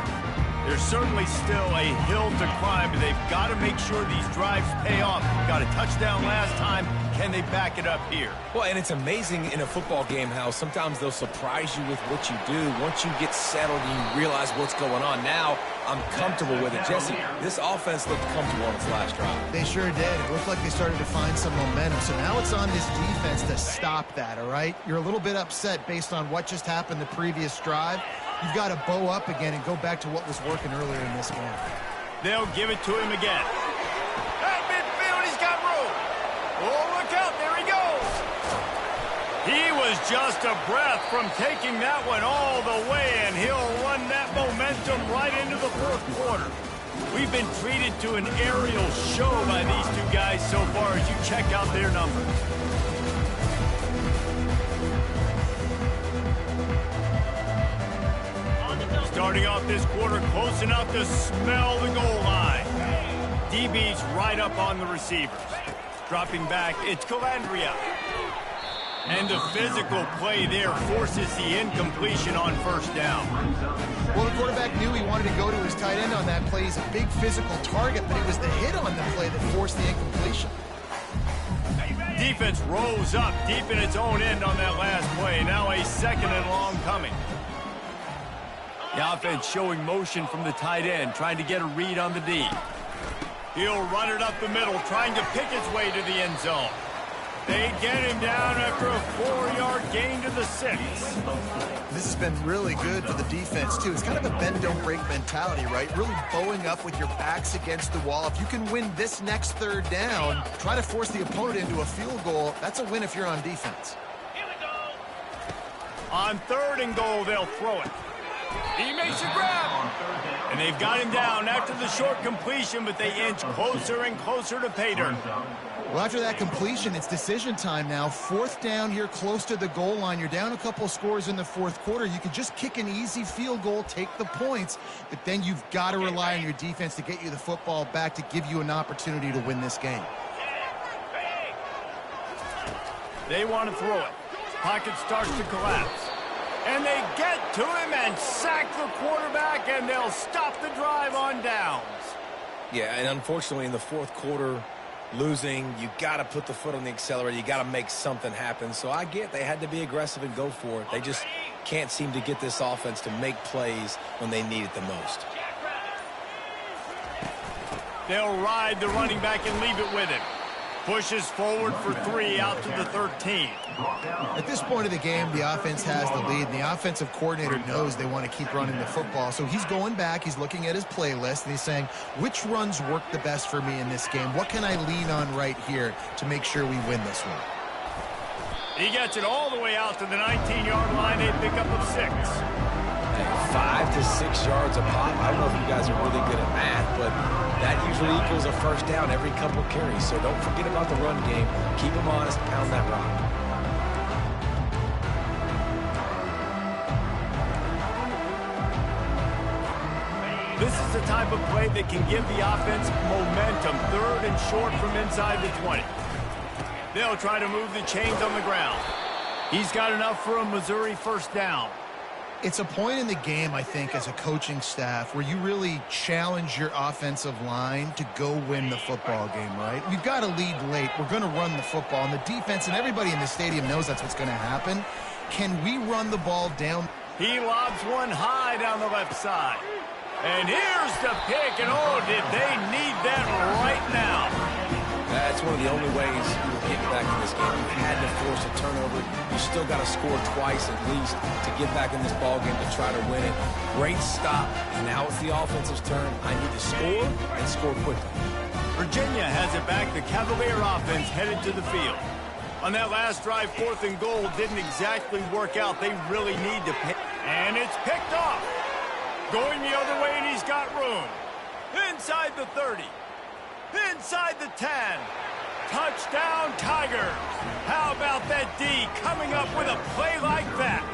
There's certainly still a hill to climb, but they've got to make sure these drives pay off. Got a touchdown last time. Can they back it up here? Well, and it's amazing in a football game how sometimes they'll surprise you with what you do. Once you get settled and you realize what's going on, now I'm comfortable with it. Jesse, this offense looked comfortable on its last drive. They sure did. It looked like they started to find some momentum. So now it's on this defense to stop that, all right? You're a little bit upset based on what just happened the previous drive. You've got to bow up again and go back to what was working earlier in this game. They'll give it to him again. At midfield, he's got room. Oh, look out, there he goes. He was just a breath from taking that one all the way, and he'll run that momentum right into the 4th quarter. We've been treated to an aerial show by these two guys so far as you check out their numbers. Starting off this quarter close enough to smell the goal line. DB's right up on the receivers. Dropping back, it's Calandria. And the physical play there forces the incompletion on 1st down. Well, the quarterback knew he wanted to go to his tight end on that play. He's a big physical target, but it was the hit on the play that forced the incompletion. Defense rose up deep in its own end on that last play. Now a 2nd and long coming. The offense showing motion from the tight end, trying to get a read on the D. He'll run it up the middle, trying to pick his way to the end zone. They get him down after a 4-yard gain to the 6. This has been really good for the defense, too. It's kind of a bend-don't-break mentality, right? Really bowing up with your backs against the wall. If you can win this next 3rd down, try to force the opponent into a field goal. That's a win if you're on defense. On 3rd and goal, they'll throw it. He makes a grab. And they've got him down after the short completion, but they inch closer and closer to pay dirt. Well, after that completion, it's decision time now. 4th down here close to the goal line. You're down a couple scores in the 4th quarter. You could just kick an easy field goal, take the points, but then you've got to rely on your defense to get you the football back to give you an opportunity to win this game. They want to throw it. Pocket starts to collapse. And they get to him and sack the quarterback, and they'll stop the drive on downs. Yeah, and unfortunately in the 4th quarter, losing, you got to put the foot on the accelerator. You got to make something happen. So I get they had to be aggressive and go for it. They just can't seem to get this offense to make plays when they need it the most. They'll ride the running back and leave it with him. Pushes forward for 3 out to the 13. At this point of the game, the offense has the lead, and the offensive coordinator knows they want to keep running the football. So he's going back, he's looking at his playlist, and he's saying, which runs work the best for me in this game? What can I lean on right here to make sure we win this one? He gets it all the way out to the 19-yard line, a pickup of 6. 5 to 6 yards a pop. I don't know if you guys are really good at math, but that usually equals a first down every couple carries. So don't forget about the run game. Keep them honest, pound that rock. This is the type of play that can give the offense momentum. 3rd and short from inside the 20. They'll try to move the chains on the ground. He's got enough for a Missouri first down. It's a point in the game, I think, as a coaching staff where you really challenge your offensive line to go win the football game, right? We've got to lead late. We're going to run the football. And the defense and everybody in the stadium knows that's what's going to happen. Can we run the ball down? He lobs one high down the left side. And here's the pick. And, oh, did they need that right now? That's one of the only ways you will get back in this game. You had to force a turnover. You still got to score twice at least to get back in this ball game to try to win it. Great stop. And now it's the offensive's turn. I need to score and score quickly. Virginia has it back. The Cavalier offense headed to the field. On that last drive, 4th and goal didn't exactly work out. They really need to pick. And it's picked off. Going the other way, and he's got room. Inside the 30. Inside the 10. Touchdown, Tigers. How about that D coming up with a play like that?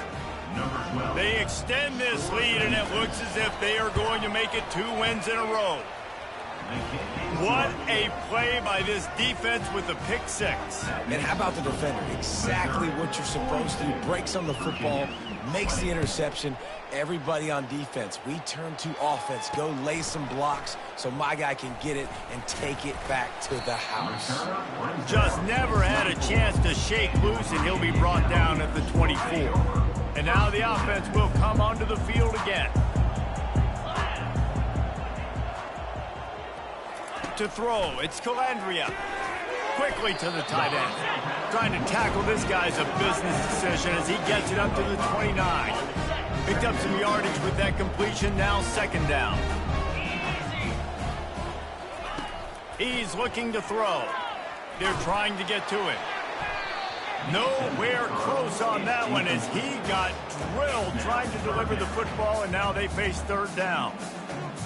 They extend this lead, and it looks as if they are going to make it 2 wins in a row. What a play by this defense with the pick 6. And how about the defender? Exactly what you're supposed to do. Breaks on the football, makes the interception. Everybody on defense, we turn to offense. Go lay some blocks so my guy can get it and take it back to the house. Just never had a chance to shake loose, and he'll be brought down at the 24. And now the offense will come onto the field again. To throw, it's Calandria. Quickly to the tight end. Trying to tackle this guy's a business decision as he gets it up to the 29. Picked up some yardage with that completion, now 2nd down. He's looking to throw. They're trying to get to him. Nowhere close on that one as he got drilled trying to deliver the football, and now they face 3rd down.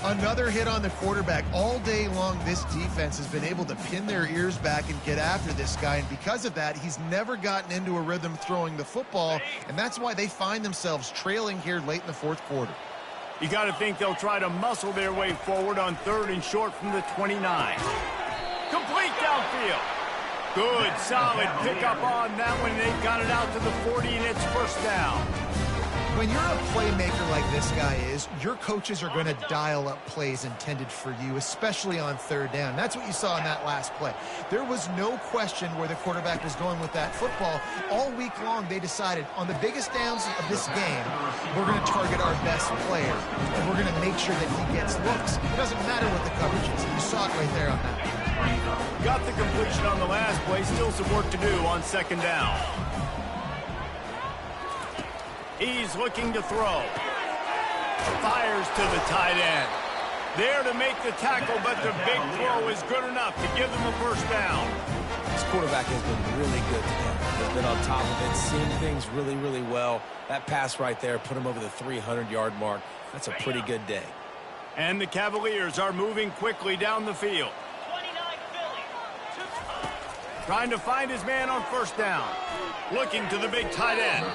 Another hit on the quarterback. All day long, this defense has been able to pin their ears back and get after this guy, and because of that, he's never gotten into a rhythm throwing the football, and that's why they find themselves trailing here late in the 4th quarter. You got to think they'll try to muscle their way forward on 3rd and short from the 29. Complete downfield. Good, solid pickup on that one. They've got it out to the 40, and it's 1st down. When you're a playmaker like this guy is, your coaches are going to dial up plays intended for you, especially on 3rd down. That's what you saw in that last play. There was no question where the quarterback was going with that football. All week long, they decided on the biggest downs of this game, we're going to target our best player, and we're going to make sure that he gets looks. It doesn't matter what the coverage is. You saw it right there on that. Got the completion on the last play. Still some work to do on 2nd down. He's looking to throw. Fires to the tight end. There to make the tackle, but the big throw is good enough to give them a 1st down. This quarterback has been really good today. been on top of it, seeing things really, really well. That pass right there put him over the 300-yard mark. That's a pretty good day. And the Cavaliers are moving quickly down the field. Trying to find his man on first down. Looking to the big tight end.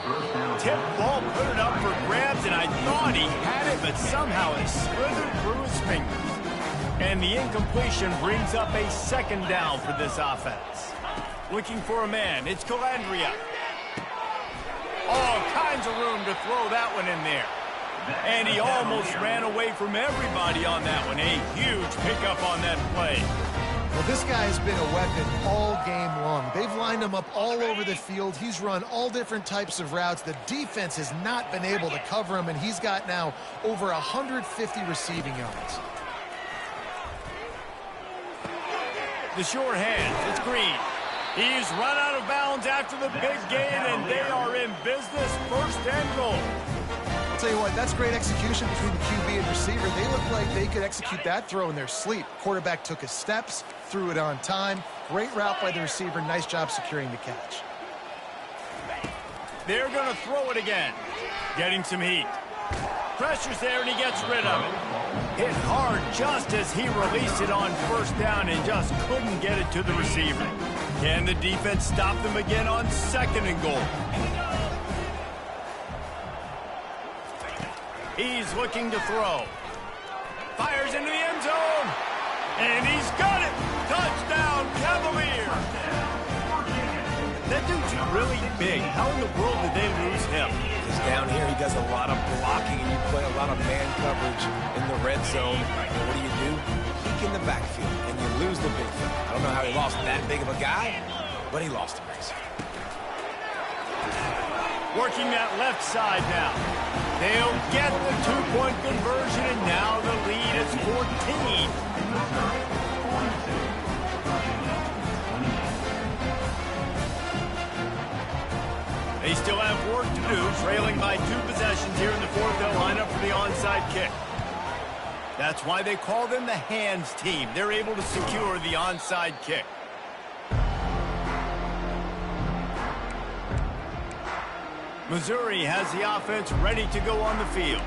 Tip ball, put it up for grabs, and I thought he had it, but somehow it slithered through his fingers. And the incompletion brings up a second down for this offense. Looking for a man. It's Calandria. All kinds of room to throw that one in there. And he almost ran away from everybody on that one. A huge pickup on that play. Well, this guy has been a weapon all game long. They've lined him up all over the field. He's run all different types of routes. The defense has not been able to cover him, and he's got now over 150 receiving yards. The sure hands. It's Green. He's run out of bounds after the big gain, and they are in business. First and goal. I'll tell you what, that's great execution between the QB and receiver. They look like they could execute that throw in their sleep. Quarterback took his steps, threw it on time. Great route by the receiver. Nice job securing the catch. They're going to throw it again. Getting some heat. Pressure's there, and he gets rid of it. Hit hard just as he released it on first down and just couldn't get it to the receiver. Can the defense stop them again on second and goal? He's looking to throw. Fires into the end zone. And he's got it. Touchdown, Cavaliers. That dude's really big. How in the world did they lose him? Because down here he does a lot of blocking, and you play a lot of man coverage in the red zone. And what do? Peek in the backfield, and you lose the big thing. I don't know how he lost that big of a guy, but he lost him. Working that left side now. They'll get the two-point conversion, and now the lead is 14. They still have work to do, trailing by 2 possessions here in the fourth. They'll line up for the onside kick. That's why they call them the hands team. They're able to secure the onside kick. Missouri has the offense ready to go on the field.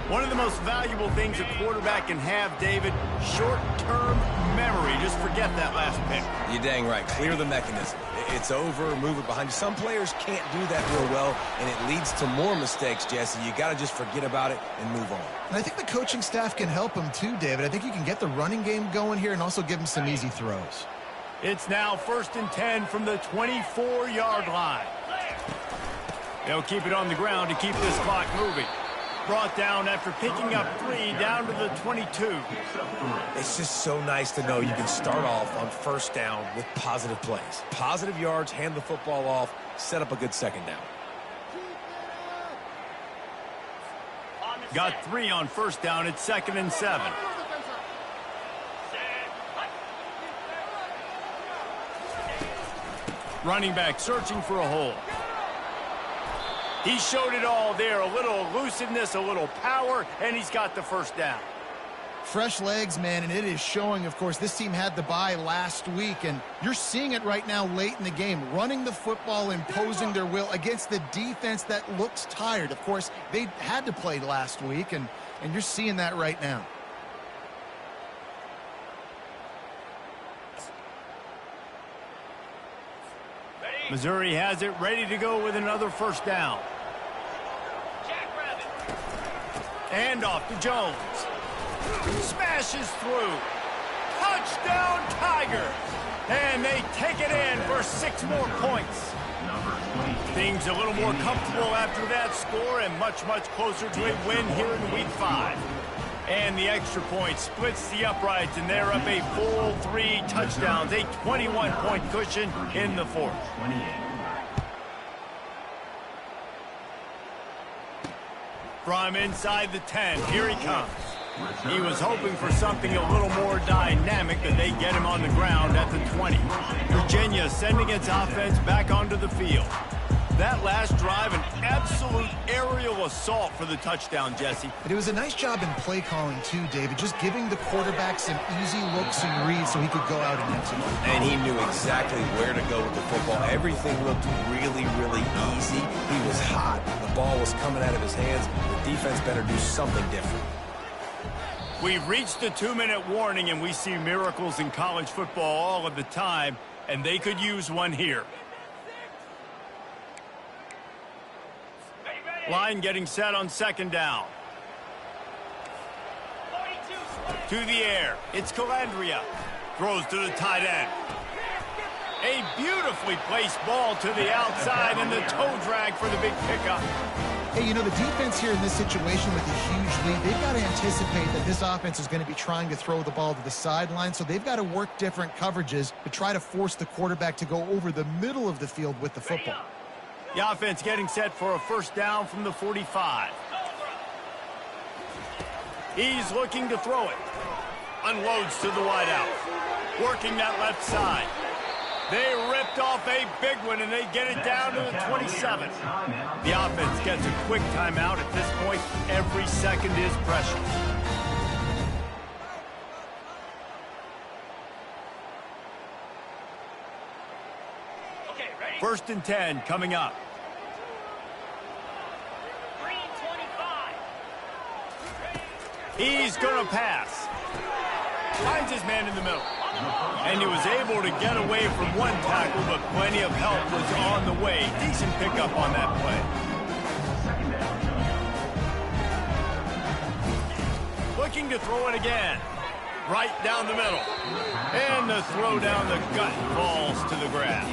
One of the most valuable things a quarterback can have, David, short-term memory. Just forget that last pick. You're dang right. Clear the mechanism. It's over, move it behind you. Some players can't do that real well, and it leads to more mistakes, Jesse. You got to just forget about it and move on. And I think the coaching staff can help him too, David. I think you can get the running game going here and also give him some easy throws. It's now 1st and 10 from the 24-yard line. They'll keep it on the ground to keep this clock moving. Brought down after picking up 3 down to the 22. It's just so nice to know you can start off on first down with positive plays. Positive yards, hand the football off, set up a good second down. Got 3 on first down. It's 2nd and 7. Running back searching for a hole. He showed it all there. A little elusiveness, a little power, and he's got the first down. Fresh legs, man, and it is showing. Of course, this team had the bye last week, and you're seeing it right now late in the game. Running the football, imposing their will against the defense that looks tired. Of course, they had to play last week, and you're seeing that right now. Missouri has it ready to go with another first down. And off to Jones. Smashes through. Touchdown, Tigers. And they take it in for 6 more points. Things a little more comfortable after that score and much, much closer to a win here in week 5. And the extra point splits the uprights, and they're up a full 3 touchdowns, a 21-point cushion in the 4th. From inside the 10, here he comes. He was hoping for something a little more dynamic, but they get him on the ground at the 20. Virginia sending its offense back onto the field. That last drive, an absolute aerial assault for the touchdown, Jesse. But it was a nice job in play calling too, David, just giving the quarterback some easy looks and reads so he could go out and execute. And he knew exactly where to go with the football. Everything looked really, really easy. He was hot. The ball was coming out of his hands. The defense better do something different. We've reached the 2-minute warning, and we see miracles in college football all of the time, and they could use one here. Line getting set on second down. To the air. It's Calandria. Throws to the tight end. A beautifully placed ball to the outside, and the toe drag for the big pickup. Hey, you know, the defense here in this situation with the huge lead, they've got to anticipate that this offense is going to be trying to throw the ball to the sideline, so they've got to work different coverages to try to force the quarterback to go over the middle of the field with the football. The offense getting set for a first down from the 45. He's looking to throw it. Unloads to the wideout. Working that left side. They ripped off a big one, and they get it down to the 27. The offense gets a quick timeout. At this point, every second is precious. First and 10 coming up. He's going to pass. Finds his man in the middle. And he was able to get away from one tackle, but plenty of help was on the way. Decent pickup on that play. Looking to throw it again. Right down the middle. And the throw down the gut falls to the grass.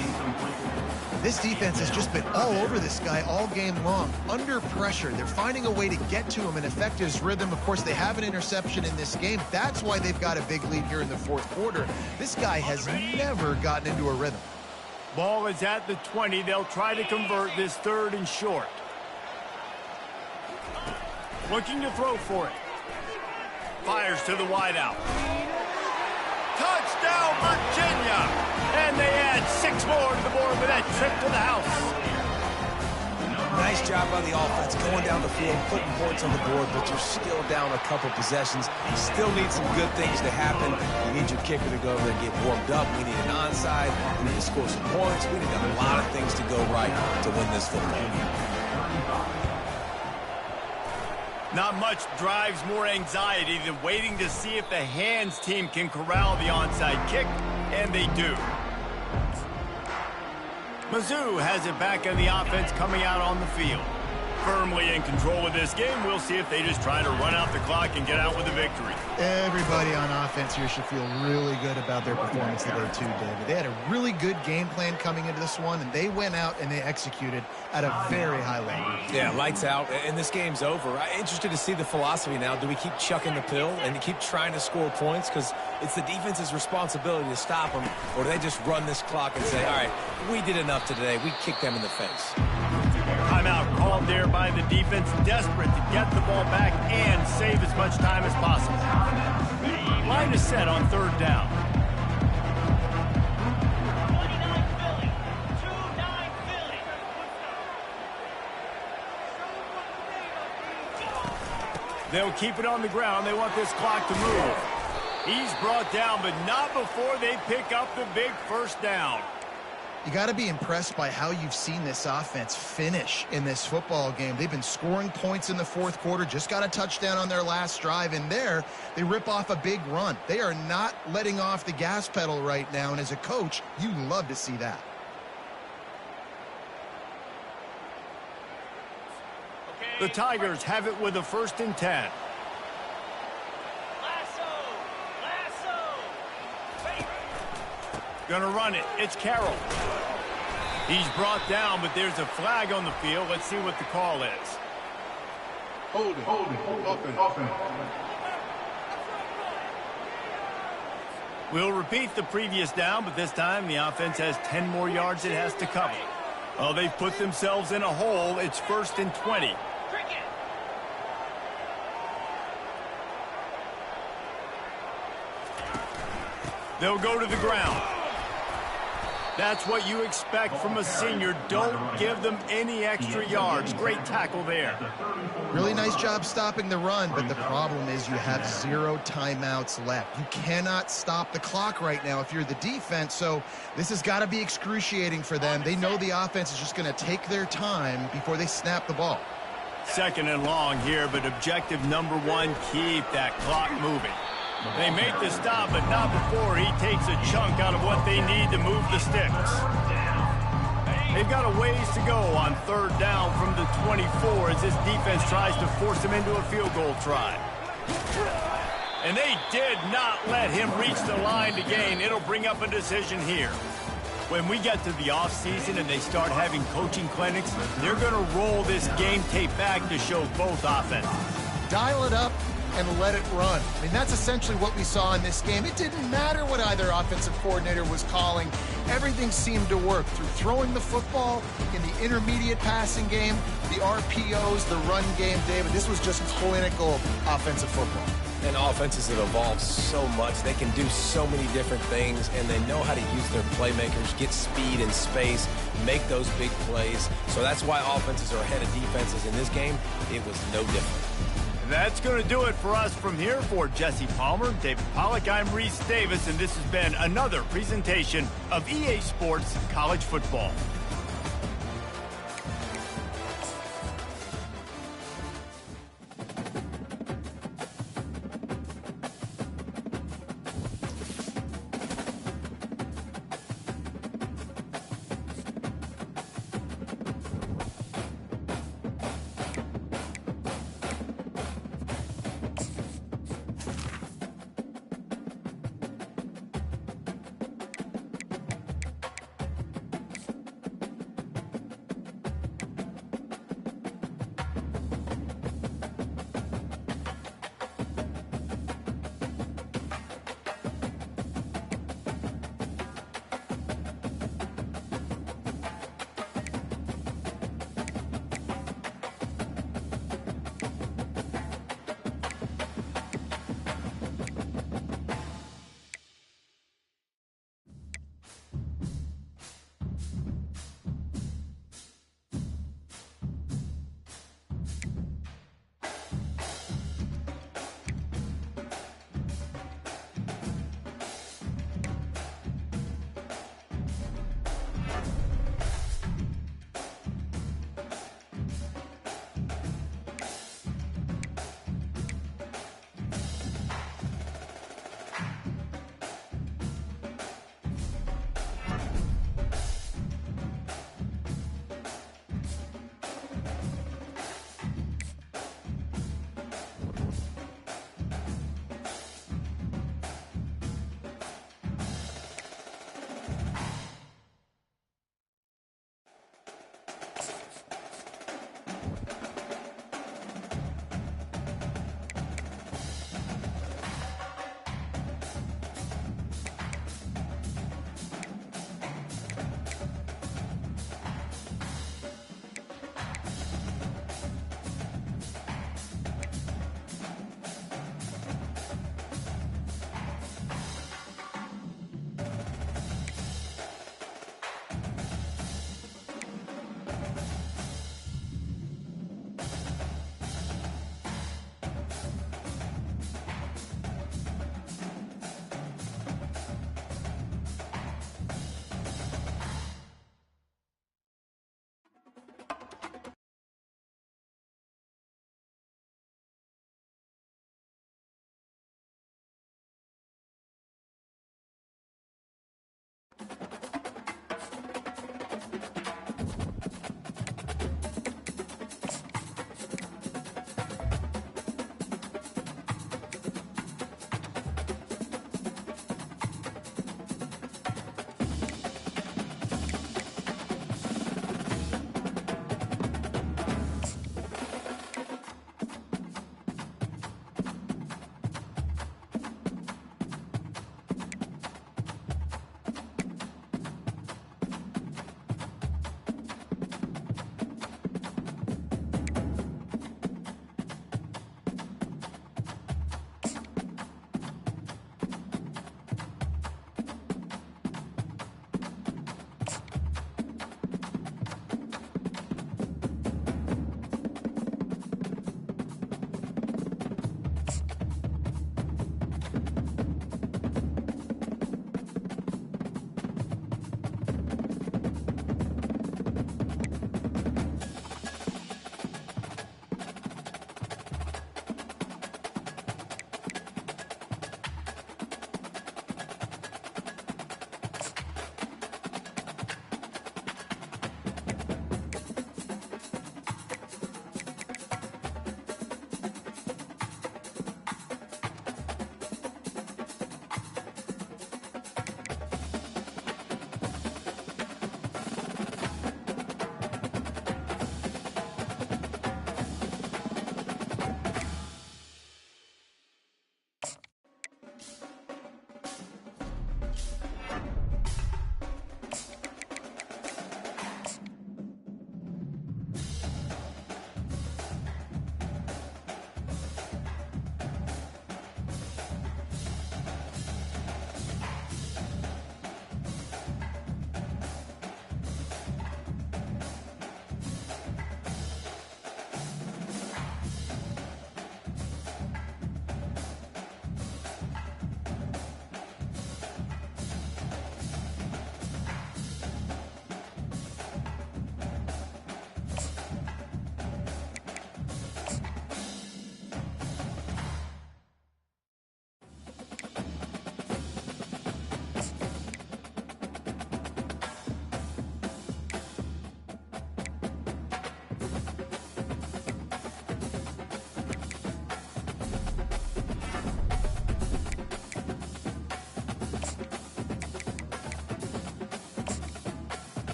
This defense has just been all over this guy all game long. Under pressure, they're finding a way to get to him and affect his rhythm. Of course, they have an interception in this game. That's why they've got a big lead here in the fourth quarter. This guy has never gotten into a rhythm. Ball is at the 20. They'll try to convert this third and short. Looking to throw for it. Fires to the wideout. Touchdown, Virginia! And they add 6 more to the board with that trip to the house. Nice job by the offense, going down the field, putting points on the board, but you're still down a couple possessions. You still need some good things to happen. You need your kicker to go over there and get warmed up. We need an onside. We need to score some points. We need a lot of things to go right to win this football game. Not much drives more anxiety than waiting to see if the hands team can corral the onside kick, and they do. Mizzou has it back on the offense coming out on the field. Firmly in control of this game. We'll see if they just try to run out the clock and get out with a victory. Everybody on offense here should feel really good about their performance today too, David. They had a really good game plan coming into this one, and they went out and they executed at a very high level. Yeah, lights out, and this game's over. I'm interested to see the philosophy now. Do we keep chucking the pill and keep trying to score points? Because it's the defense's responsibility to stop them, or do they just run this clock and say, all right, we did enough today. We kicked them in the face. Timeout called there by the defense, desperate to get the ball back and save as much time as possible. Line is set on third down. They'll keep it on the ground. They want this clock to move. He's brought down, but not before they pick up the big first down. You got to be impressed by how you've seen this offense finish in this football game. They've been scoring points in the fourth quarter, just got a touchdown on their last drive, and there they rip off a big run. They are not letting off the gas pedal right now, and as a coach, you love to see that. The Tigers have it with a first and 10. Gonna run it. It's Carroll. He's brought down, but there's a flag on the field. Let's see what the call is. Hold it, open. We'll repeat the previous down, but this time the offense has 10 more yards it has to cover. Oh, they've put themselves in a hole. It's first and 20. They'll go to the ground. That's what you expect from a senior. Don't give them any extra yards. Great tackle there. Really nice job stopping the run, but the problem is you have 0 timeouts left. You cannot stop the clock right now if you're the defense, so this has got to be excruciating for them. They know the offense is just going to take their time before they snap the ball. 2nd and long here, but objective number 1, keep that clock moving. They make the stop, but not before he takes a chunk out of what they need to move the sticks. They've got a ways to go on 3rd down from the 24 as this defense tries to force him into a field goal try. And they did not let him reach the line to gain. It'll bring up a decision here. When we get to the offseason and they start having coaching clinics, they're going to roll this game tape back to show both offenses. Dial it up and let it run. I mean, that's essentially what we saw in this game. It didn't matter what either offensive coordinator was calling. Everything seemed to work through throwing the football in the intermediate passing game, the RPOs, the run game, David. This was just clinical offensive football. And offenses have evolved so much. They can do so many different things, and they know how to use their playmakers, get speed and space, make those big plays. So that's why offenses are ahead of defenses. In this game, it was no different. That's going to do it for us from here. For Jesse Palmer, David Pollack, I'm Reese Davis, and this has been another presentation of EA Sports College Football.